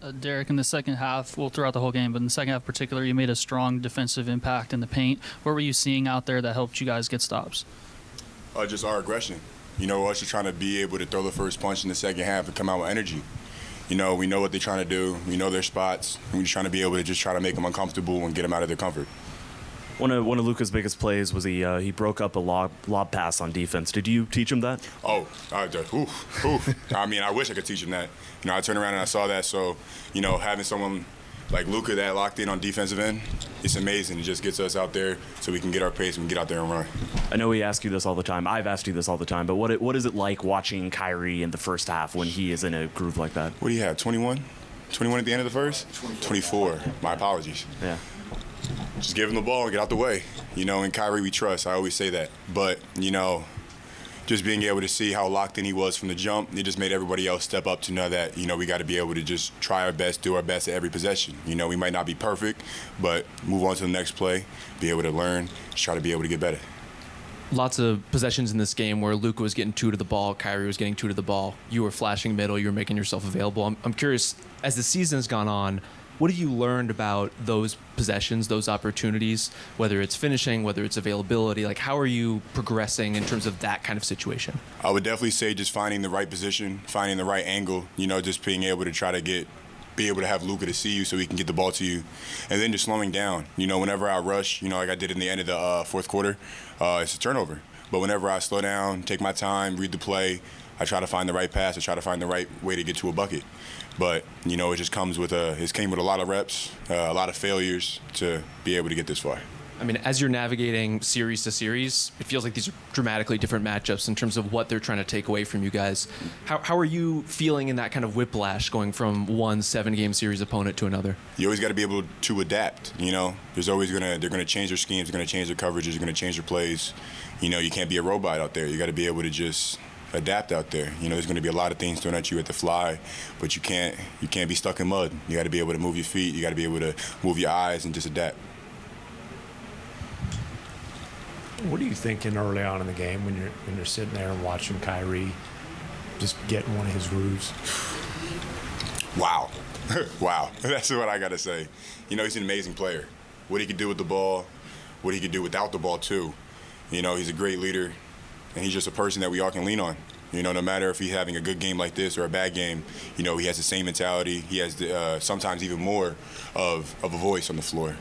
Dereck, in the second half, well, throughout the whole game, but in the second half in particular, you made a strong defensive impact in the paint. What were you seeing out there that helped you guys get stops? Just our aggression. Us just trying to be able to throw the first punch in the second half and come out with energy. We know what they're trying to do. We know their spots. And we're just trying to be able to just try to make them uncomfortable and get them out of their comfort. One of Luka's biggest plays was he broke up a lob pass on defense. Did you teach him that? I mean, I wish I could teach him that. I turned around and I saw that. So, having someone like Luka that locked in on defensive end, it's amazing. It just gets us out there so we can get our pace and get out there and run. I know we ask you this all the time. I've asked you this all the time. But what is it like watching Kyrie in the first half when he is in a groove like that? What do you have, 21? 21 at the end of the first? 24. My apologies. Yeah. Just give him the ball and get out the way. In Kyrie we trust. I always say that. But, just being able to see how locked in he was from the jump, it just made everybody else step up to know that, we got to be able to just try our best, do our best at every possession. We might not be perfect, but move on to the next play, be able to learn, just try to be able to get better. Lots of possessions in this game where Luka was getting 2 to the ball, Kyrie was getting 2 to the ball. You were flashing middle, you were making yourself available. I'm curious, as the season has gone on, what have you learned about those possessions, those opportunities, whether it's finishing, whether it's availability? Like, how are you progressing in terms of that kind of situation? I would definitely say just finding the right position, finding the right angle, just being able to try to be able to have Luka to see you so he can get the ball to you. And then just slowing down. Whenever I rush, like I did in the end of the fourth quarter, it's a turnover. But whenever I slow down, take my time, read the play, I try to find the right pass, I try to find the right way to get to a bucket. But, it just comes with it came with a lot of reps, a lot of failures to be able to get this far. I mean, as you're navigating series to series, it feels like these are dramatically different matchups in terms of what they're trying to take away from you guys. How are you feeling in that kind of whiplash going from one 7-game series opponent to another? You always got to be able to adapt, There's always they're going to change their schemes, they're going to change their coverages, they're going to change their plays. You can't be a robot out there. You got to be able to just adapt out there. There's going to be a lot of things thrown at you at the fly, but you can't be stuck in mud. You got to be able to move your feet. You got to be able to move your eyes and just adapt. What are you thinking early on in the game when you're sitting there and watching Kyrie just get in one of his grooves? Wow. Wow. That's what I got to say. He's an amazing player. What he could do with the ball, what he could do without the ball too. He's a great leader. And he's just a person that we all can lean on. No matter if he's having a good game like this or a bad game, he has the same mentality. He has sometimes even more of a voice on the floor.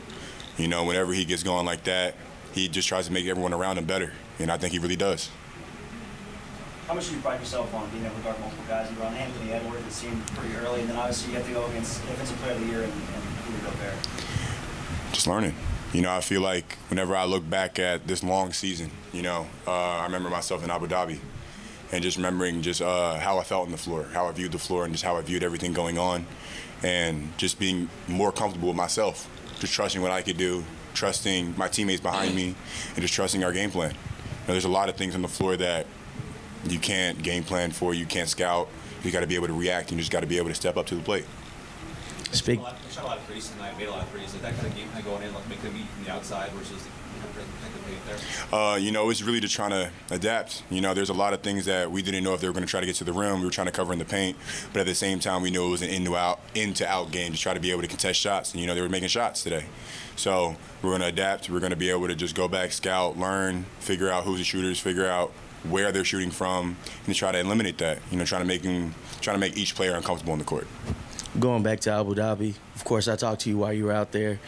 Whenever he gets going like that, he just tries to make everyone around him better. And I think he really does. How much do you pride yourself on being able to guard multiple guys? You were on Anthony Edwards, it seemed pretty early, and then obviously you have to go against Defensive Player of the Year and Rudy Gobert. Just learning. I feel like whenever I look back at this long season, I remember myself in Abu Dhabi and just remembering just how I felt on the floor, how I viewed the floor, and just how I viewed everything going on, and just being more comfortable with myself, just trusting what I could do, trusting my teammates behind me, and just trusting our game plan. There's a lot of things on the floor that you can't game plan for, you can't scout. You got to be able to react, and you just got to be able to step up to the plate. Shot a lot of threes tonight, made a lot of threes. Like that kind of game plan going in, like make them eat from the outside versus protect the paint there? It's really just trying to adapt. There's a lot of things that we didn't know if they were going to try to get to the rim. We were trying to cover in the paint, but at the same time, we knew it was an in-to-out game to try to be able to contest shots. And, they were making shots today. So we're going to adapt. We're going to be able to just go back, scout, learn, figure out who's the shooters, figure out where they're shooting from, and try to eliminate that. Trying to make each player uncomfortable on the court. Going back to Abu Dhabi, of course, I talked to you while you were out there.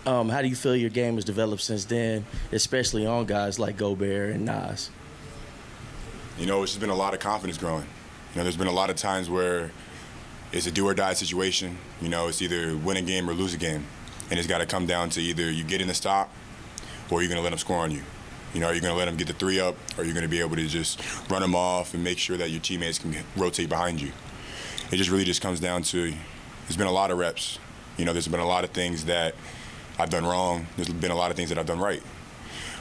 How do you feel your game has developed since then, especially on guys like Gobert and Nas? It's just been a lot of confidence growing. There's been a lot of times where it's a do-or-die situation. It's either win a game or lose a game. And it's got to come down to either you get in the stop or you're going to let them score on you. You're going to let them get the 3 up, or you're going to be able to just run them off and make sure that your teammates can rotate behind you. It just really just comes down to, there's been a lot of reps. There's been a lot of things that I've done wrong. There's been a lot of things that I've done right.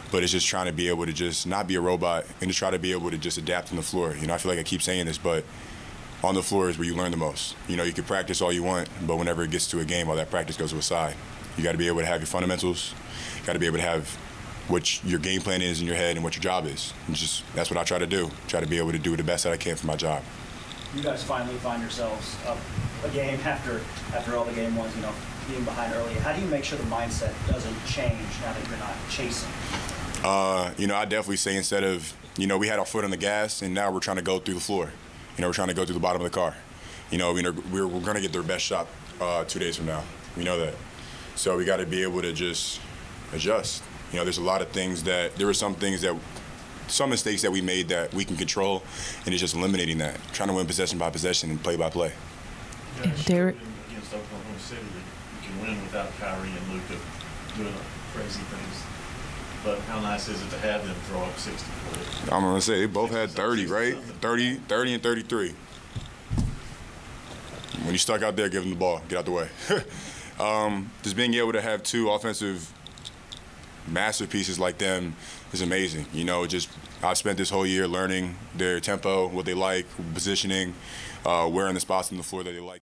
But it's just trying to be able to just not be a robot and just try to be able to just adapt on the floor. I feel like I keep saying this, but on the floor is where you learn the most. You can practice all you want, but whenever it gets to a game, all that practice goes to a side. You got to be able to have your fundamentals. You got to be able to have what your game plan is in your head and what your job is. And that's what I try to do. Try to be able to do the best that I can for my job. You guys finally find yourselves up a game after all the game ones, being behind early. How do you make sure the mindset doesn't change now that you're not chasing? I definitely say instead of, we had our foot on the gas and now we're trying to go through the floor. We're trying to go through the bottom of the car. We're going to get their best shot 2 days from now. We know that. So we got to be able to just adjust. There's a lot of things there were some mistakes that we made that we can control, and it's just eliminating that. Trying to win possession by possession and play by play. Yeah, Derek- against Oklahoma City, that you can win without Kyrie and Luka doing crazy things. But how nice is it to have them throw up 64? I'm going to say they both had 30, right? 30 and 33. When you're stuck out there, give them the ball. Get out the way. Just being able to have two offensive masterpieces like them is amazing. I've spent this whole year learning their tempo, what they like, positioning, where in the spots on the floor that they like.